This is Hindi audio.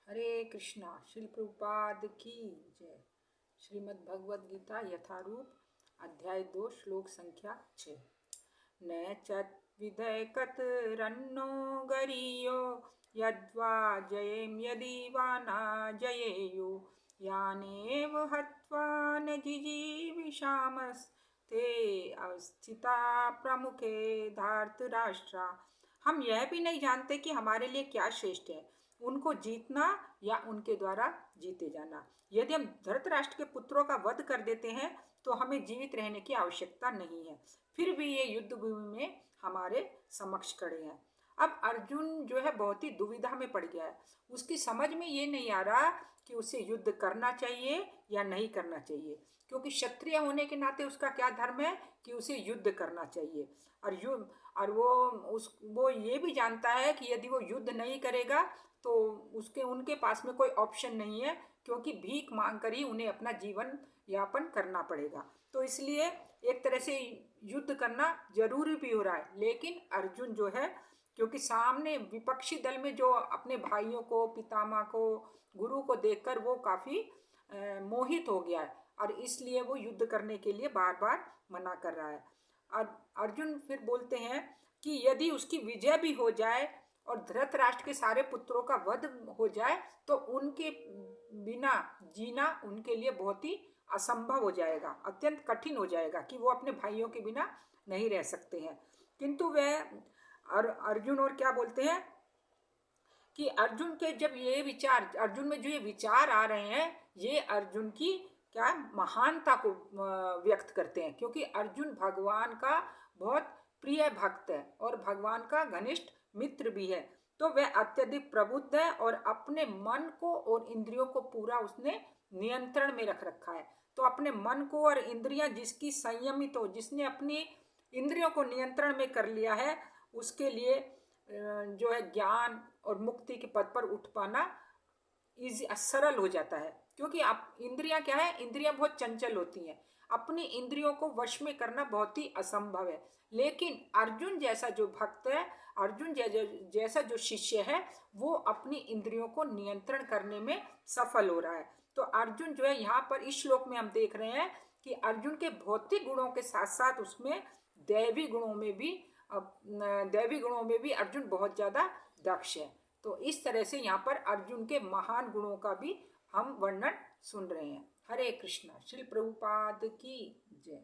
हरे कृष्णा। श्रील प्रभुपाद की जय। श्रीमद् भगवद गीता यथारूप अध्याय 2 श्लोक संख्या 6। न चद्विधैकतरन्नो गरीयो यद्वा जयेम यदि वा न जयेयु यानेव हत्वा न जिजीविषामस्ते अवस्थिता प्रमुखे धार्तराष्ट्रा। हम यह भी नहीं जानते कि हमारे लिए क्या श्रेष्ठ है, उनको जीतना या उनके द्वारा जीते जाना। यदि हम धृतराष्ट्र के पुत्रों का वध कर देते हैं तो हमें जीवित रहने की आवश्यकता नहीं है, फिर भी ये युद्ध भूमि में हमारे समक्ष खड़े हैं। अब अर्जुन जो है बहुत ही दुविधा में पड़ गया है। उसकी समझ में ये नहीं आ रहा कि उसे युद्ध करना चाहिए या नहीं करना चाहिए, क्योंकि क्षत्रिय होने के नाते उसका क्या धर्म है कि उसे युद्ध करना चाहिए। और वो ये भी जानता है कि यदि वो युद्ध नहीं करेगा तो उनके पास में कोई ऑप्शन नहीं है, क्योंकि भीख मांग कर ही उन्हें अपना जीवन यापन करना पड़ेगा। तो इसलिए एक तरह से युद्ध करना जरूरी भी हो रहा है। लेकिन अर्जुन जो है, क्योंकि सामने विपक्षी दल में जो अपने भाइयों को, पितामह को, गुरु को देखकर वो काफी मोहित हो गया है, और इसलिए वो युद्ध करने के लिए बार बार मना कर रहा है। और अर्जुन फिर बोलते हैं कि यदि उसकी विजय भी हो जाए और धृतराष्ट्र के सारे पुत्रों का वध हो जाए तो उनके बिना जीना उनके लिए बहुत ही असंभव हो जाएगा, अत्यंत कठिन हो जाएगा कि वो अपने भाइयों के बिना नहीं रह सकते हैं। किंतु वह अर्जुन और क्या बोलते हैं कि अर्जुन के जब ये विचार, अर्जुन में जो ये विचार आ रहे हैं, ये अर्जुन की क्या महानता को व्यक्त करते हैं, क्योंकि अर्जुन भगवान का बहुत प्रिय भक्त है और भगवान का घनिष्ठ मित्र भी है। तो वह अत्यधिक प्रबुद्ध है और अपने मन को और इंद्रियों को पूरा उसने नियंत्रण में रख रखा है। तो अपने मन को और इंद्रियां जिसकी संयमित हो, जिसने अपनी इंद्रियों को नियंत्रण में कर लिया है, उसके लिए जो है ज्ञान और मुक्ति के पद पर उठ पाना सरल हो जाता है। क्योंकि आप इंद्रियां क्या है, इंद्रियां बहुत चंचल होती हैं, अपनी इंद्रियों को वश में करना बहुत ही असंभव है। लेकिन अर्जुन जैसा जो भक्त है, अर्जुन जैसा जो शिष्य है, वो अपनी इंद्रियों को नियंत्रण करने में सफल हो रहा है। तो अर्जुन जो है यहाँ पर इस श्लोक में हम देख रहे हैं कि अर्जुन के भौतिक गुणों के साथ साथ उसमें दैवी गुणों में भी अर्जुन बहुत ज्यादा दक्ष है। तो इस तरह से यहाँ पर अर्जुन के महान गुणों का भी हम वर्णन सुन रहे हैं। हरे कृष्णा। श्री प्रभुपाद की जय।